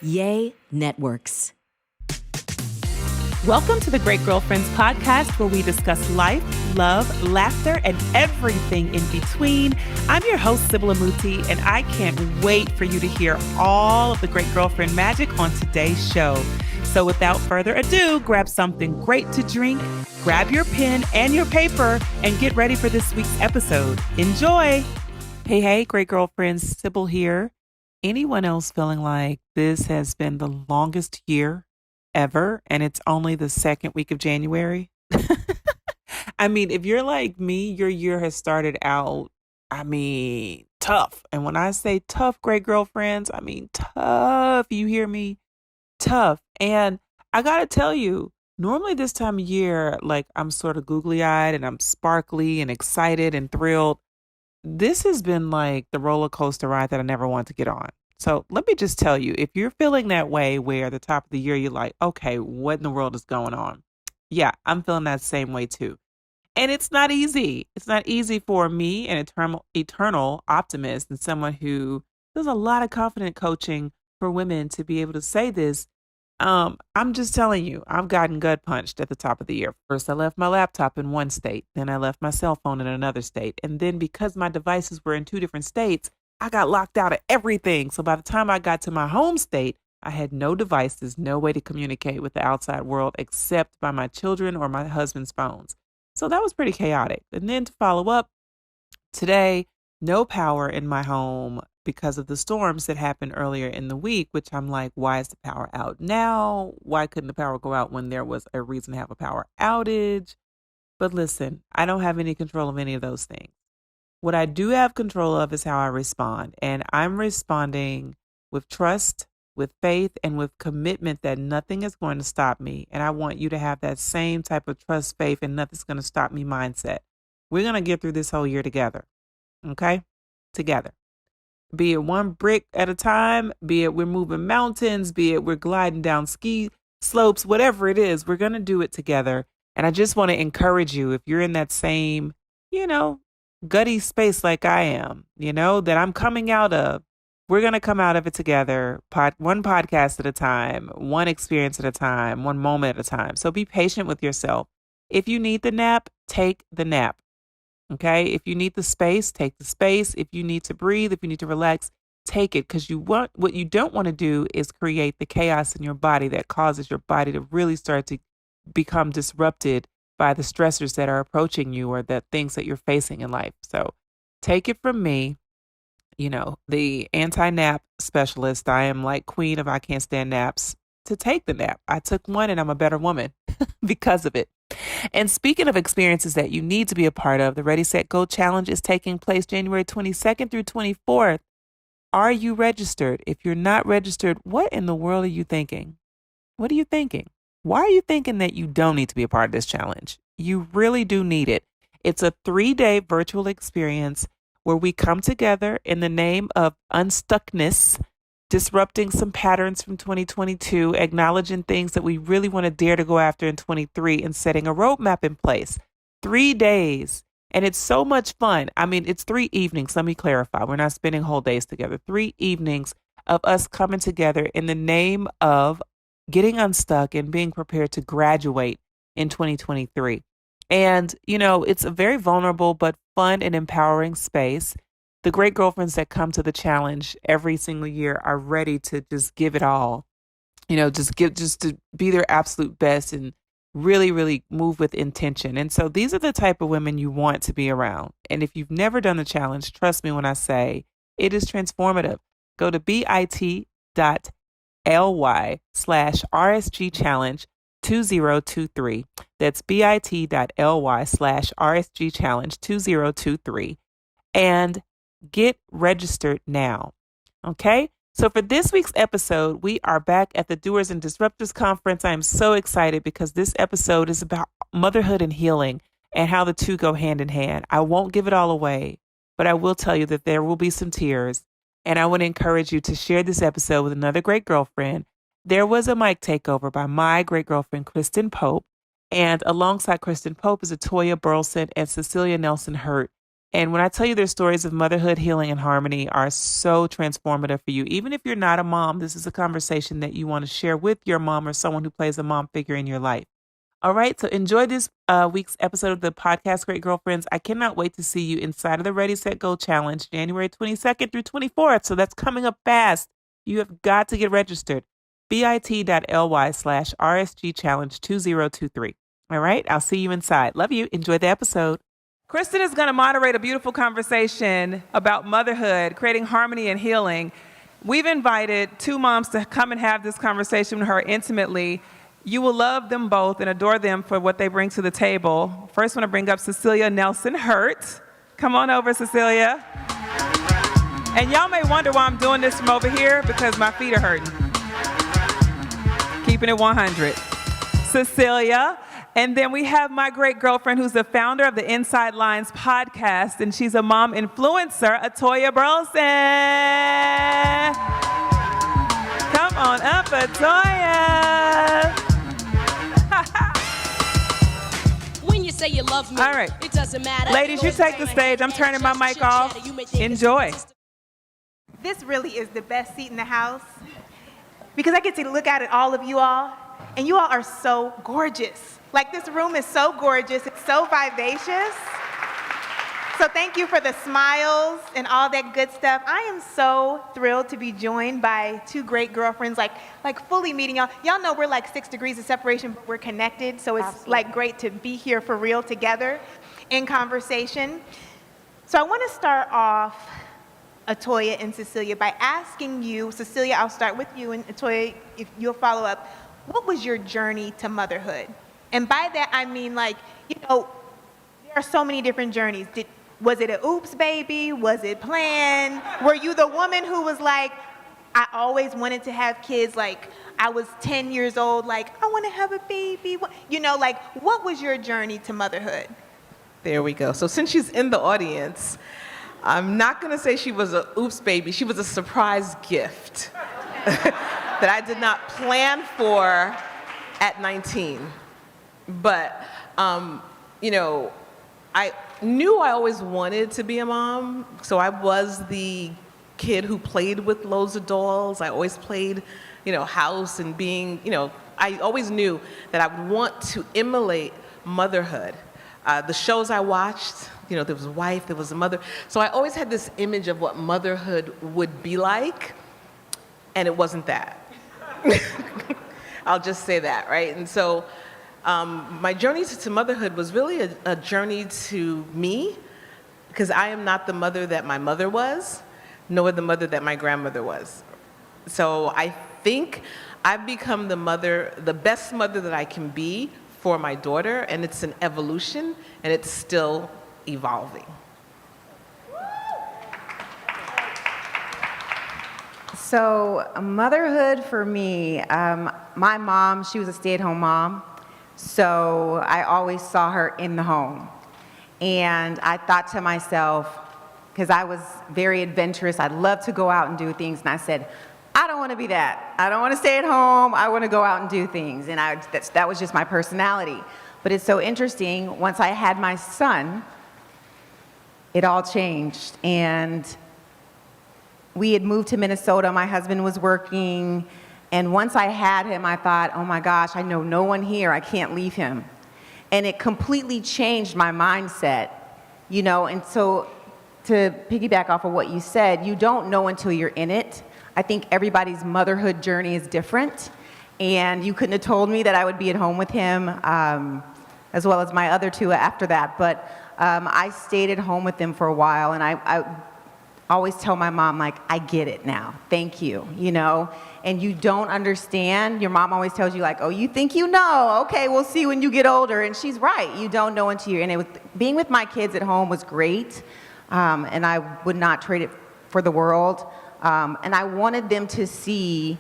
Yay Networks. Welcome to the Great Girlfriends podcast, where we discuss life, love, laughter, and everything in between. I'm your host, Sybil, and I can't wait for you to hear all of the Great Girlfriend magic on today's show. So without further ado, grab something great to drink, grab your pen and your paper, and get ready for this week's episode. Enjoy! Hey, Great Girlfriends, Sybil here. Anyone else feeling like this has been the longest year ever, and it's only the second week of January? I mean, if you're like me, your year has started out, tough. And when I say tough, Great Girlfriends, I mean tough. You hear me? Tough. And I gotta tell you, normally this time of year, like, I'm sort of googly-eyed and I'm sparkly and excited and thrilled. This has been like the roller coaster ride that I never want to get on. So let me just tell you, if you're feeling that way where at the top of the year, you're like, okay, what in the world is going on? Yeah, I'm feeling that same way too. And it's not easy. It's not easy for me, an eternal optimist and someone who does a lot of confident coaching for women, to be able to say this. I'm just telling you, I've gotten gut punched at the top of the year. First, I left my laptop in one state. Then I left my cell phone in another state. And then because my devices were in two different states, I got locked out of everything. So by the time I got to my home state, I had no devices, no way to communicate with the outside world except by my children or my husband's phones. So that was pretty chaotic. And then to follow up, today, no power in my home because of the storms that happened earlier in the week, which I'm like, why is the power out now? Why couldn't the power go out when there was a reason to have a power outage? But listen, I don't have any control of any of those things. What I do have control of is how I respond. And I'm responding with trust, with faith, and with commitment that nothing is going to stop me. And I want you to have that same type of trust, faith, and nothing's going to stop me mindset. We're going to get through this whole year together. Okay? Together. Be it one brick at a time, be it we're moving mountains, be it we're gliding down ski slopes, whatever it is, we're going to do it together. And I just want to encourage you, if you're in that same, gutty space like I am, that I'm coming out of, we're going to come out of it together, one podcast at a time, one experience at a time, one moment at a time. So be patient with yourself. If you need the nap, take the nap. Okay. If you need the space, take the space. If you need to breathe, if you need to relax, take it. Because what you don't want to do is create the chaos in your body that causes your body to really start to become disrupted by the stressors that are approaching you or the things that you're facing in life. So take it from me, the anti-nap specialist. I am like queen of I can't stand naps, to take the nap. I took one and I'm a better woman because of it. And speaking of experiences that you need to be a part of, the Ready, Set, Go Challenge is taking place January 22nd through 24th. Are you registered? If you're not registered, what in the world are you thinking? What are you thinking? Why are you thinking that you don't need to be a part of this challenge? You really do need it. It's a 3-day virtual experience where we come together in the name of unstuckness, disrupting some patterns from 2022, acknowledging things that we really want to dare to go after in 23, and setting a roadmap in place. 3 days. And it's so much fun. It's 3 evenings. Let me clarify. We're not spending whole days together. 3 evenings of us coming together in the name of getting unstuck and being prepared to graduate in 2023. And, it's a very vulnerable but fun and empowering space. The great girlfriends that come to the challenge every single year are ready to just give it all, just to be their absolute best and really, really move with intention. And so these are the type of women you want to be around. And if you've never done the challenge, trust me when I say it is transformative. Go to bit.ly/RSG challenge 2023. That's bit.ly/RSG challenge 2023. And get registered now. Okay. So for this week's episode, we are back at the Doers and Disruptors Conference. I am so excited because this episode is about motherhood and healing and how the two go hand in hand. I won't give it all away, but I will tell you that there will be some tears. And I want to encourage you to share this episode with another great girlfriend. There was a mic takeover by my great girlfriend, KRISTEN Pope. And alongside KRISTEN Pope is ATOYA Burleson and CECILIA Nelson Hurt. And when I tell you their stories of motherhood, healing, and harmony are so transformative for you. Even if you're not a mom, this is a conversation that you want to share with your mom or someone who plays a mom figure in your life. All right, so enjoy this week's episode of the podcast, Great Girlfriends. I cannot wait to see you inside of the Ready, Set, Go Challenge, January 22nd through 24th. So that's coming up fast. You have got to get registered. bit.ly/RSG Challenge 2023. All right, I'll see you inside. Love you. Enjoy the episode. KRISTEN is going to moderate a beautiful conversation about motherhood, creating harmony and healing. We've invited two moms to come and have this conversation with her intimately. You will love them both and adore them for what they bring to the table. First, I want to bring up Cecilia Nelson Hurt. Come on over, Cecilia. And y'all may wonder why I'm doing this from over here, because my feet are hurting. Keeping it 100. Cecilia. And then we have my great girlfriend who's the founder of the Inside Lines podcast, and she's a mom influencer, ATOYA BURLESON. Come on up, ATOYA. When you say you love me, all right. It doesn't matter. Ladies, you take the stage. I'm turning my mic off. Enjoy. This really is the best seat in the house because I get to look out at all of you all, and you all are so gorgeous. Like, this room is so gorgeous. It's so vivacious. So thank you for the smiles and all that good stuff. I am so thrilled to be joined by two great girlfriends, like fully meeting y'all. Y'all know we're like 6 degrees of separation, but we're connected. So it's Absolutely. Like great to be here for real together in conversation. So I want to start off, ATOYA and Cecilia, by asking you, Cecilia, I'll start with you, and ATOYA, if you'll follow up, what was your journey to motherhood? And by that, I mean, like, you know, there are so many different journeys. Was it an oops baby? Was it planned? Were you the woman who was like, I always wanted to have kids, like, I was 10 years old, like, I want to have a baby? You know, like, what was your journey to motherhood? There we go. So since she's in the audience, I'm not going to say she was an oops baby. She was a surprise gift that I did not plan for at 19. But, you know, I knew I always wanted to be a mom. So I was the kid who played with loads of dolls. I always played, you know, house and being, you know, I always knew that I would want to emulate motherhood. The shows I watched, you know, there was a wife, there was a mother. So I always had this image of what motherhood would be like, and it wasn't that. I'll just say that, right? And so my journey to motherhood was really a journey to me, because I am not the mother that my mother was, nor the mother that my grandmother was. So I think I've become the best mother that I can be for my daughter, and it's an evolution, and it's still evolving. So motherhood for me, my mom, she was a stay-at-home mom, so I always saw her in the home. And I thought to myself, because I was very adventurous, I'd love to go out and do things, and I said, I don't want to be that. I don't want to stay at home. I want to go out and do things. And that was just my personality. But it's so interesting, once I had my son, it all changed. And we had moved to Minnesota. My husband was working. And once I had him, I thought, oh my gosh, I know no one here. I can't leave him. And it completely changed my mindset, you know. And so to piggyback off of what you said, you don't know until you're in it. I think everybody's motherhood journey is different. And you couldn't have told me that I would be at home with him, as well as my other two after that. But I stayed at home with them for a while, and I always tell my mom, like, I get it now. Thank you, you know? And you don't understand. Your mom always tells you, like, oh, you think you know. Okay, we'll see when you get older. And she's right. You don't know until you're in it. Being with my kids at home was great, and I would not trade it for the world. And I wanted them to see,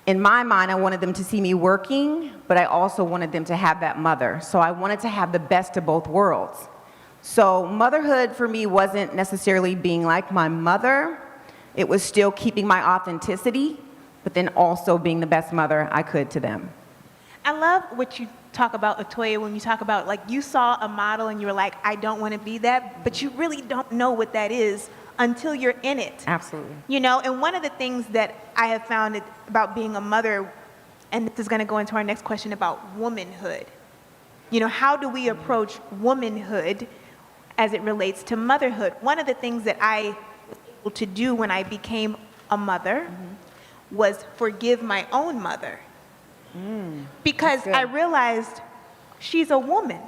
in my mind, I wanted them to see me working, but I also wanted them to have that mother. So I wanted to have the best of both worlds. So motherhood for me wasn't necessarily being like my mother. It was still keeping my authenticity, but then also being the best mother I could to them. I love what you talk about ATOYA, when you talk about, like, you saw a model and you were like, I don't want to be that, but you really don't know what that is until you're in it. Absolutely. You know, and one of the things that I have found about being a mother, and this is going to go into our next question about womanhood. You know, how do we approach womanhood as it relates to motherhood? One of the things that I was able to do when I became a mother was forgive my own mother. Because I realized she's a woman.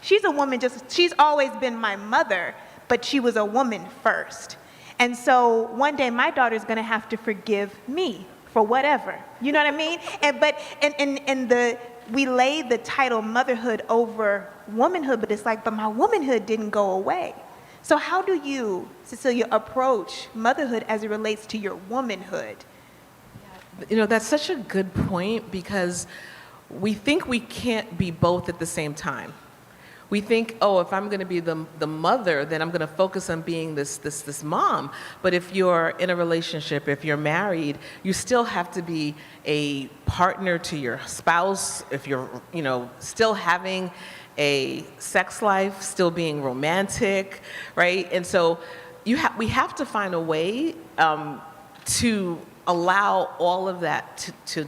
She's a woman, she's always been my mother, but she was a woman first. And so one day my daughter's gonna have to forgive me for whatever. You know what I mean? We lay the title motherhood over womanhood, but it's like, but my womanhood didn't go away. So how do you, Cecilia, approach motherhood as it relates to your womanhood? You know, that's such a good point, because we think we can't be both at the same time. We think, oh, if I'm going to be the mother, then I'm going to focus on being this mom. But if you're in a relationship, if you're married, you still have to be a partner to your spouse. If you're, you know, still having a sex life, still being romantic, right? And so we have to find a way to allow all of that to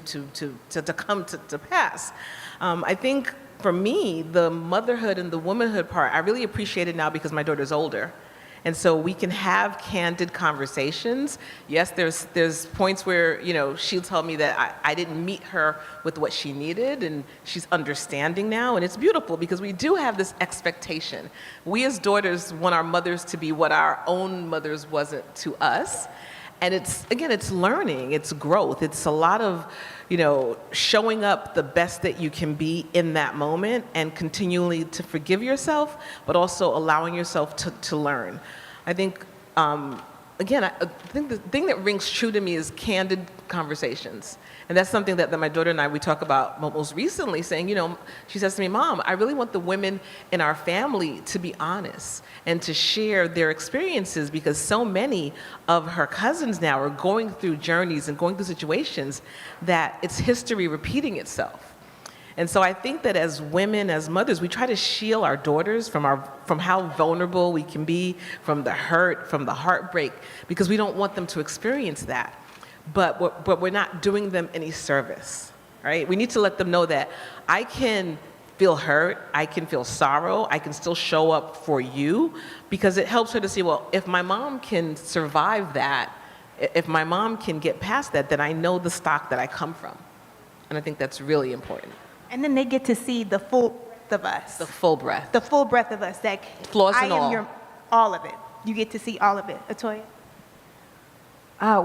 come to pass. I think for me, the motherhood and the womanhood part, I really appreciate it now because my daughter's older. And so we can have candid conversations. Yes, there's points where, you know, she'll tell me that I didn't meet her with what she needed, and she's understanding now, and it's beautiful because we do have this expectation. We as daughters want our mothers to be what our own mothers wasn't to us. And it's learning, it's growth. It's a lot of, you know, showing up the best that you can be in that moment and continually to forgive yourself, but also allowing yourself to learn. I think, again, I think the thing that rings true to me is candid conversations. And that's something that my daughter and I, we talk about most recently, saying, you know, she says to me, Mom, I really want the women in our family to be honest and to share their experiences, because so many of her cousins now are going through journeys and going through situations that it's history repeating itself. And so I think that as women, as mothers, we try to shield our daughters from how vulnerable we can be, from the hurt, from the heartbreak, because we don't want them to experience that. But we're not doing them any service, right? We need to let them know that I can feel hurt, I can feel sorrow, I can still show up for you, because it helps her to see, well, if my mom can survive that, if my mom can get past that, then I know the stock that I come from. And I think that's really important. And then they get to see the full breadth of us. The full breadth. The full breadth of us. That flaws and all. All of it. You get to see all of it. ATOYA?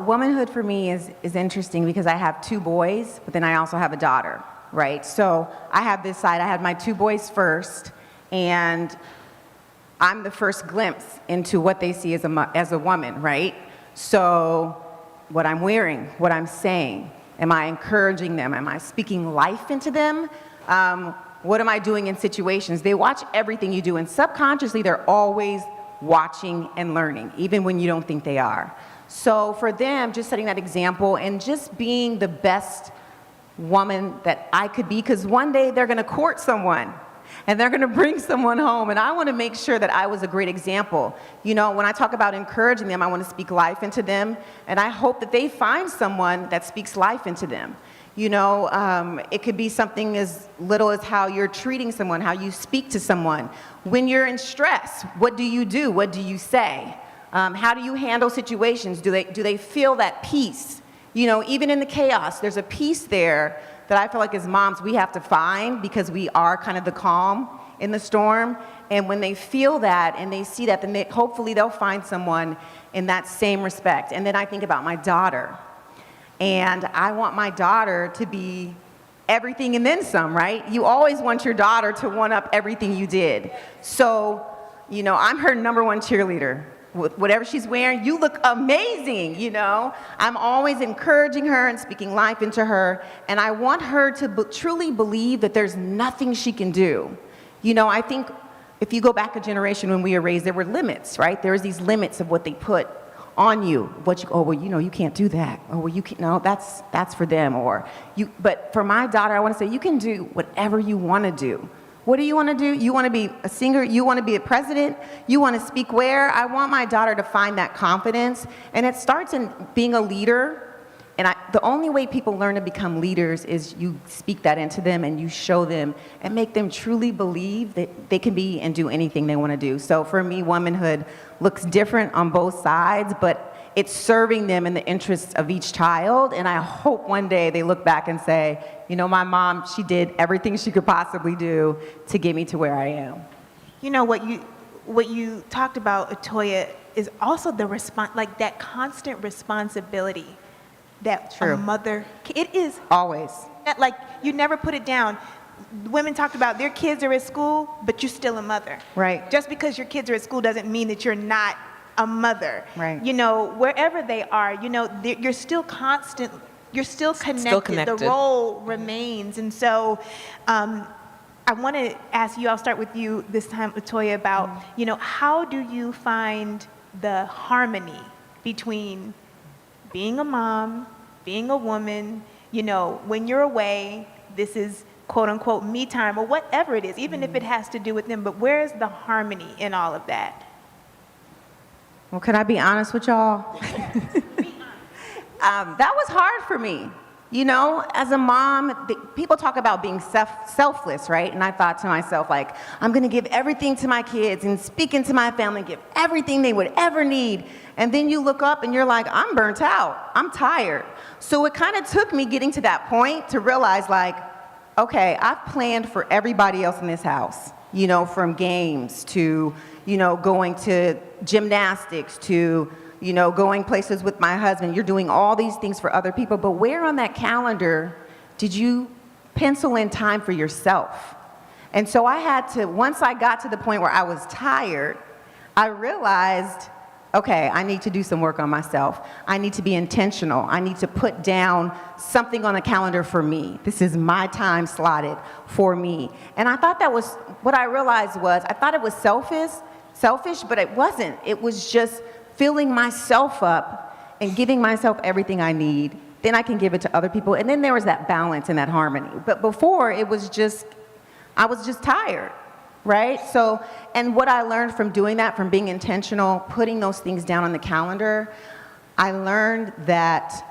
Womanhood for me is interesting because I have 2 boys, but then I also have a daughter, right? So I have this side, I had my 2 boys first, and I'm the first glimpse into what they see as a woman, right? So what I'm wearing, what I'm saying, am I encouraging them? Am I speaking life into them? What am I doing in situations? They watch everything you do, and subconsciously they're always watching and learning, even when you don't think they are. So for them, just setting that example and just being the best woman that I could be, because one day they're gonna court someone and they're gonna bring someone home, and I wanna make sure that I was a great example. You know, when I talk about encouraging them, I wanna speak life into them, and I hope that they find someone that speaks life into them. You know, it could be something as little as how you're treating someone, how you speak to someone. When you're in stress, what do you do? What do you say? How do you handle situations? Do they feel that peace? You know, even in the chaos, there's a peace there that I feel like as moms we have to find, because we are kind of the calm in the storm. And when they feel that and they see that, then hopefully they'll find someone in that same respect. And then I think about my daughter. And I want my daughter to be everything and then some, right? You always want your daughter to one up everything you did. So, you know, I'm her #1 cheerleader. Whatever she's wearing, you look amazing, you know? I'm always encouraging her and speaking life into her, and I want her to truly believe that there's nothing she can do. You know, I think if you go back a generation when we were raised, there were limits, right? There was these limits of what they put on you. Oh, well, you can't do that. Oh, well, you can't, no, that's for them. But for my daughter, I want to say, you can do whatever you want to do. What do you want to do? You want to be a singer? You want to be a president? You want to speak where? I want my daughter to find that confidence. And it starts in being a leader. And the only way people learn to become leaders is you speak that into them and you show them and make them truly believe that they can be and do anything they want to do. So for me, womanhood looks different on both sides, but it's serving them in the interests of each child. And I hope one day they look back and say, my mom, she did everything she could possibly do to get me to where I am. What you talked about, ATOYA, is also the that constant responsibility that True. a mother, it is Always. like you never put it down. Women talked about their kids are at school, but you're still a mother. Right. Just because your kids are at school doesn't mean that you're not a mother. Right. Wherever they are, you're still constant, you're still connected. The role remains. And so I want to ask you, I'll start with you this time, ATOYA, about, how do you find the harmony between being a mom, being a woman, when you're away, this is quote unquote me time or whatever it is, even if it has to do with them, but where is the harmony in all of that? Well, can I be honest with y'all? That was hard for me. As a mom, people talk about being selfless, right? And I thought to myself, I'm going to give everything to my kids and speak into my family, give everything they would ever need. And then you look up and you're like, I'm burnt out. I'm tired. So it kind of took me getting to that point to realize, okay, I've planned for everybody else in this house, from games to, going to gymnastics to, going places with my husband. You're doing all these things for other people, but where on that calendar did you pencil in time for yourself? And so I had to, once I got to the point where I was tired, I realized, okay, I need to do some work on myself. I need to be intentional. I need to put down something on a calendar for me. This is my time slotted for me. And I thought what I realized was, I thought it was selfish, but it wasn't. It was just filling myself up and giving myself everything I need. Then I can give it to other people. And then there was that balance and that harmony. But before, I was just tired, right? So, and what I learned from doing that, from being intentional, putting those things down on the calendar, I learned that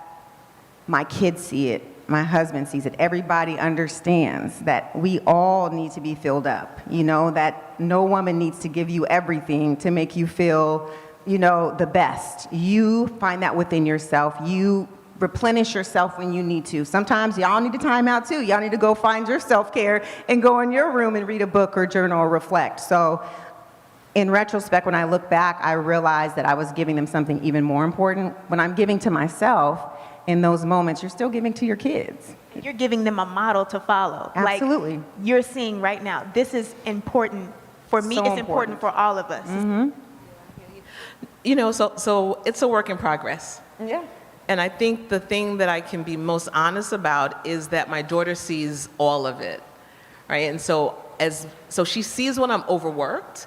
my kids see it, my husband sees it, everybody understands that we all need to be filled up, that no woman needs to give you everything to make you feel the best. You find that within yourself. You replenish yourself when you need to. Sometimes y'all need a time out too. Y'all need to go find your self-care and go in your room and read a book or journal or reflect. So in retrospect, when I look back, I realized that I was giving them something even more important. When I'm giving to myself, in those moments, you're still giving to your kids. You're giving them a model to follow. Absolutely. You're seeing right now, this is important for me, it's important for all of us. Mm-hmm. So it's a work in progress. Yeah. And I think the thing that I can be most honest about is that my daughter sees all of it, right? And so she sees when I'm overworked,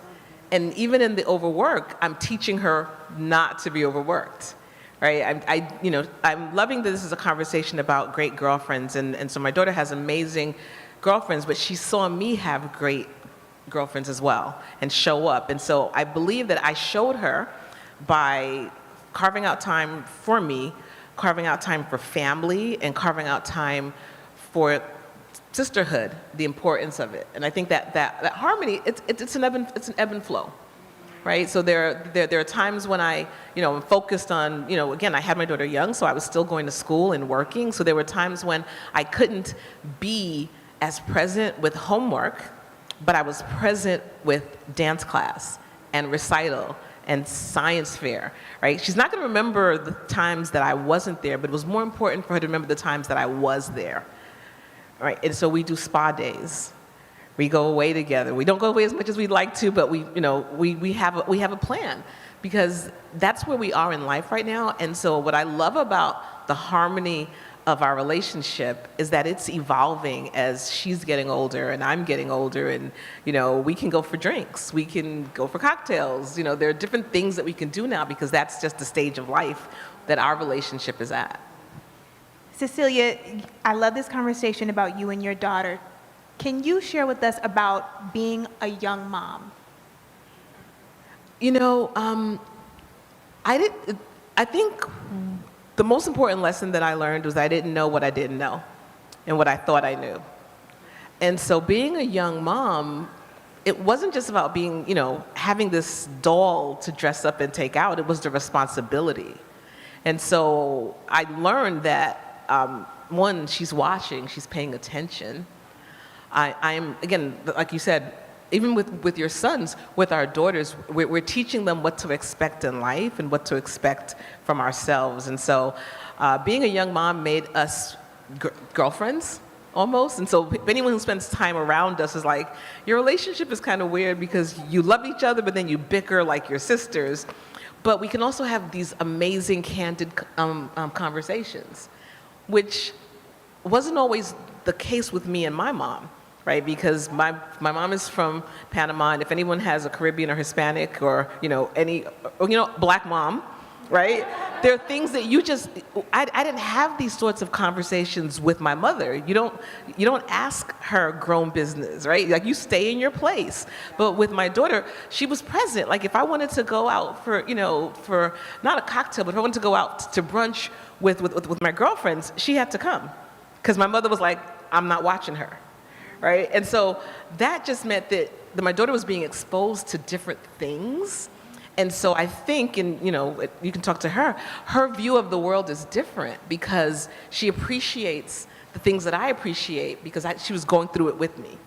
and even in the overwork, I'm teaching her not to be overworked, right? I'm loving that this is a conversation about great girlfriends, and so my daughter has amazing girlfriends, but she saw me have great girlfriends as well and show up. And so I believe that I showed her by carving out time for me, carving out time for family, and carving out time for sisterhood, the importance of it. And I think that harmony, it's an ebb and flow, right? So there are times when I, am focused on, again, I had my daughter young, so I was still going to school and working. So there were times when I couldn't be as present with homework, but I was present with dance class and recital and science fair, right? She's not going to remember the times that I wasn't there, but it was more important for her to remember the times that I was there, right? And so we do spa days. We go away together. We don't go away as much as we'd like to, but we have a plan, because that's where we are in life right now. And so what I love about the harmony of our relationship is that it's evolving as she's getting older and I'm getting older, and we can go for drinks, we can go for cocktails. There are different things that we can do now because that's just the stage of life that our relationship is at. Cecilia, I love this conversation about you and your daughter. Can you share with us about being a young mom? I think the most important lesson that I learned was I didn't know what I didn't know and what I thought I knew. And so being a young mom, it wasn't just about being, having this doll to dress up and take out. It was the responsibility. And so I learned that, one, she's watching, she's paying attention. I'm, again, like you said, even with your sons, with our daughters, we're teaching them what to expect in life and what to expect from ourselves. And so being a young mom made us girlfriends, almost. And so anyone who spends time around us is like, your relationship is kind of weird because you love each other, but then you bicker like your sisters. But we can also have these amazing, candid conversations, which wasn't always the case with me and my mom. Right, because my mom is from Panama, and if anyone has a Caribbean or Hispanic or any Black mom, right? There are things that I didn't have these sorts of conversations with my mother. You don't ask her grown business, right? Like, you stay in your place. But with my daughter, she was present. Like, if I wanted to go out for not a cocktail, but if I wanted to go out to brunch with my girlfriends, she had to come, because my mother was like, I'm not watching her. Right? And so that just meant that my daughter was being exposed to different things. And so I think, and you can talk to her, her view of the world is different because she appreciates the things that I appreciate because she was going through it with me.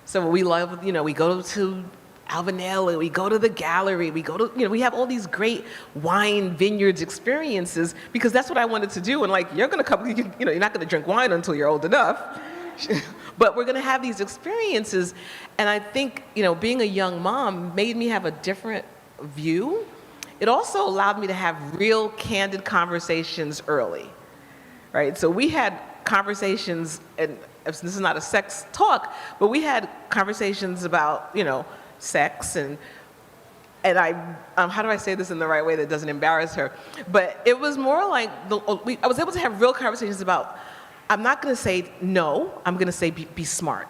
So we love, we go to Albanella, we go to the gallery, we go to, we have all these great wine vineyards experiences because that's what I wanted to do. And like, you're going to come, you're not going to drink wine until you're old enough. But we're going to have these experiences, and I think, being a young mom made me have a different view. It also allowed me to have real, candid conversations early, right? So we had conversations, and this is not a sex talk, but we had conversations about, sex, and I, how do I say this in the right way that doesn't embarrass her? But it was more like, I was able to have real conversations about, I'm not going to say no, I'm going to say be smart,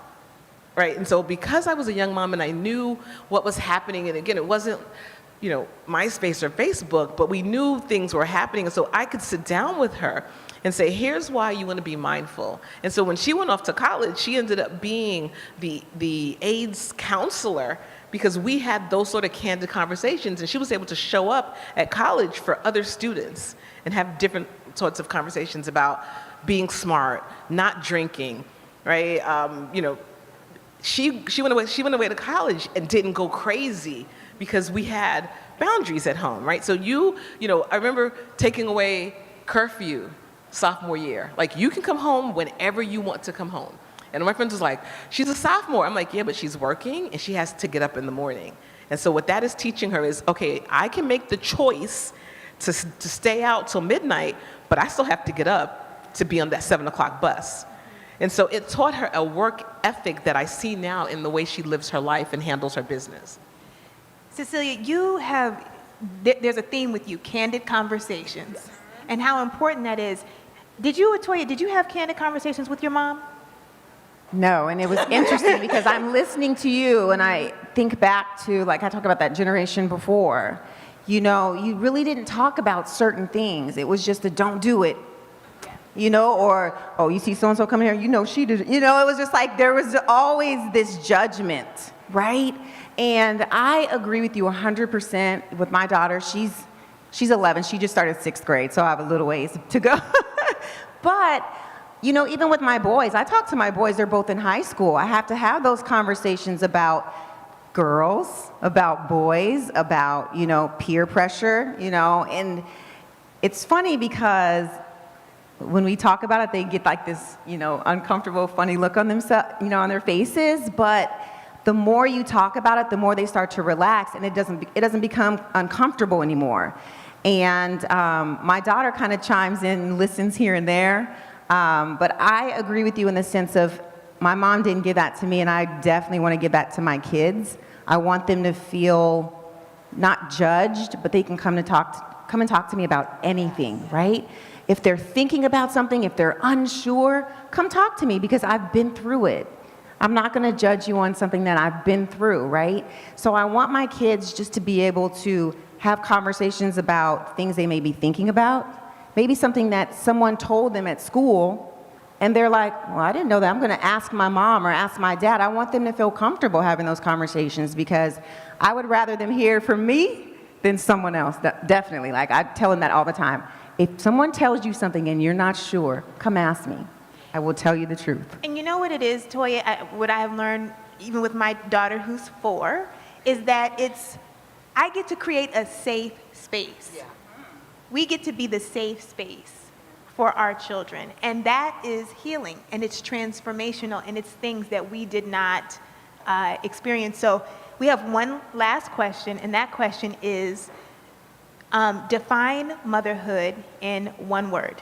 right? And so because I was a young mom and I knew what was happening, and again, it wasn't, MySpace or Facebook, but we knew things were happening, and so I could sit down with her and say, here's why you want to be mindful. And so when she went off to college, she ended up being the AIDS counselor because we had those sort of candid conversations, and she was able to show up at college for other students and have different sorts of conversations about being smart, not drinking, right? She went away to college and didn't go crazy because we had boundaries at home, right? So I remember taking away curfew sophomore year. Like, you can come home whenever you want to come home. And my friends was like, she's a sophomore. I'm like, yeah, but she's working and she has to get up in the morning. And so what that is teaching her is, okay, I can make the choice to stay out till midnight, but I still have to get up to be on that 7 o'clock bus. And so it taught her a work ethic that I see now in the way she lives her life and handles her business. Cecilia, there's a theme with you, candid conversations, yes, and how important that is. Did you, ATOYA, did you have candid conversations with your mom? No, and it was interesting because I'm listening to you and I think back to, like I talked about that generation before, you really didn't talk about certain things. It was just a don't do it. Or, oh, you see so-and-so coming here, she did, it was just like there was always this judgment, right? And I agree with you 100% with my daughter. She's 11, she just started 6th grade, so I have a little ways to go. But, even with my boys, I talk to my boys, they're both in high school. I have to have those conversations about girls, about boys, about, peer pressure, and it's funny because when we talk about it, they get like this, uncomfortable, funny look on themselves, on their faces. But the more you talk about it, the more they start to relax, and it doesn't become uncomfortable anymore. And my daughter kind of chimes in and listens here and there. But I agree with you in the sense of my mom didn't give that to me, and I definitely want to give that to my kids. I want them to feel not judged, but they can come and talk to me about anything, right? If they're thinking about something, if they're unsure, come talk to me because I've been through it. I'm not going to judge you on something that I've been through, right? So I want my kids just to be able to have conversations about things they may be thinking about, maybe something that someone told them at school, and they're like, well, I didn't know that. I'm going to ask my mom or ask my dad. I want them to feel comfortable having those conversations because I would rather them hear from me than someone else, definitely. Like, I tell them that all the time. If someone tells you something and you're not sure, come ask me. I will tell you the truth. And you know what it is, Toya, what I have learned, even with my daughter who's 4, is that I get to create a safe space. Yeah. We get to be the safe space for our children. And that is healing, and it's transformational, and it's things that we did not experience. So we have one last question, and that question is, define motherhood in one word.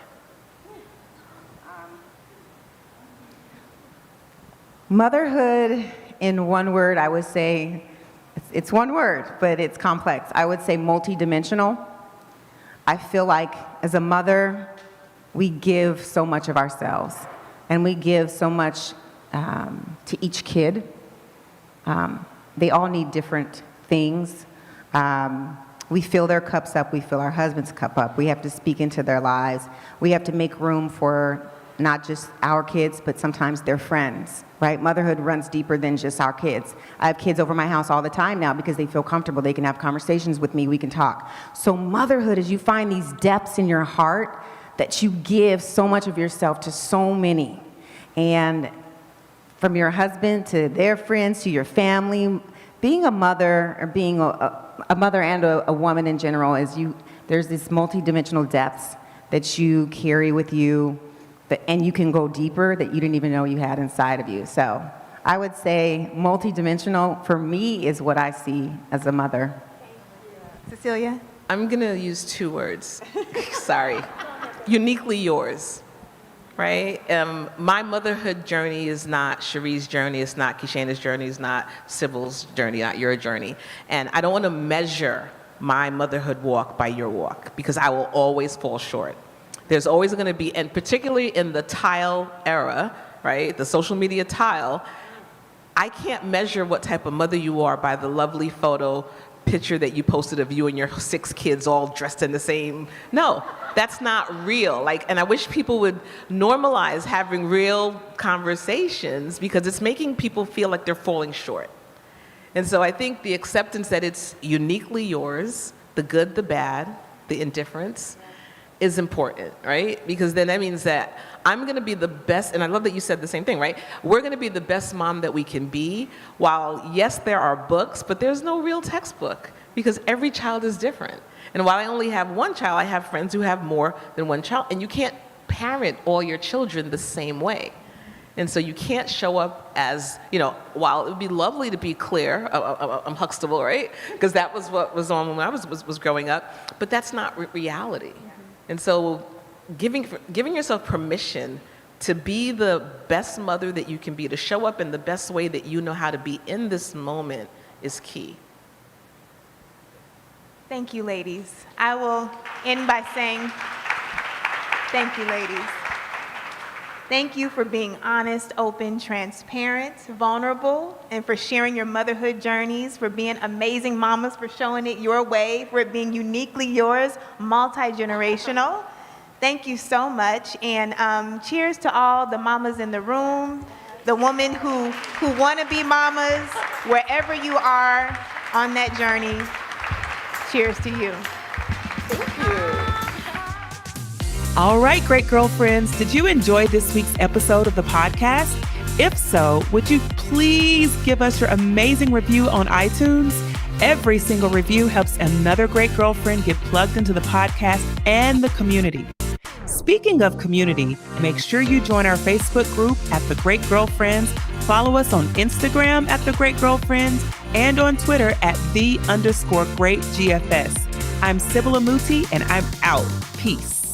Motherhood in one word, I would say, it's one word, but it's complex. I would say multidimensional. I feel like as a mother, we give so much of ourselves, and we give so much to each kid. They all need different things. We fill their cups up, we fill our husband's cup up. We have to speak into their lives. We have to make room for not just our kids, but sometimes their friends, right? Motherhood runs deeper than just our kids. I have kids over my house all the time now because they feel comfortable. They can have conversations with me, we can talk. So motherhood is you find these depths in your heart that you give so much of yourself to so many. And from your husband to their friends to your family, being a mother or being a mother and a woman in general is there's this multidimensional depths that you carry with you, and you can go deeper that you didn't even know you had inside of you. So I would say multidimensional for me is what I see as a mother. Cecilia? I'm going to use 2 words. Sorry. Uniquely yours, right? My motherhood journey is not Cherie's journey, it's not Kishana's journey, it's not Sybil's journey, not your journey. And I don't want to measure my motherhood walk by your walk because I will always fall short. There's always going to be, and particularly in the tile era, right, the social media tile, I can't measure what type of mother you are by the lovely picture that you posted of you and your 6 kids all dressed in the same. No, that's not real. And I wish people would normalize having real conversations because it's making people feel like they're falling short. And so I think the acceptance that it's uniquely yours, the good, the bad, the indifference, is important, right? Because then that means that I'm going to be the best, and I love that you said the same thing, right? We're going to be the best mom that we can be, while yes, there are books, but there's no real textbook because every child is different. And while I only have 1 child, I have friends who have more than 1 child, and you can't parent all your children the same way. And so you can't show up as, while it would be lovely to be clear, I'm Huxtable, right? Because that was what was on when I was growing up, but that's not reality. And so giving yourself permission to be the best mother that you can be, to show up in the best way that you know how to be in this moment is key. Thank you, ladies. I will end by saying, thank you, ladies. Thank you for being honest, open, transparent, vulnerable, and for sharing your motherhood journeys, for being amazing mamas, for showing it your way, for it being uniquely yours, multi-generational. Thank you so much, and cheers to all the mamas in the room, the women who want to be mamas, wherever you are on that journey. Cheers to you. Thank you. All right, great girlfriends, did you enjoy this week's episode of the podcast? If so, would you please give us your amazing review on iTunes? Every single review helps another great girlfriend get plugged into the podcast and the community. Speaking of community, make sure you join our Facebook group at The Great Girlfriends, follow us on Instagram at The Great Girlfriends, and on Twitter at @the_great GFS. I'm Sybil Amuti, and I'm out. Peace.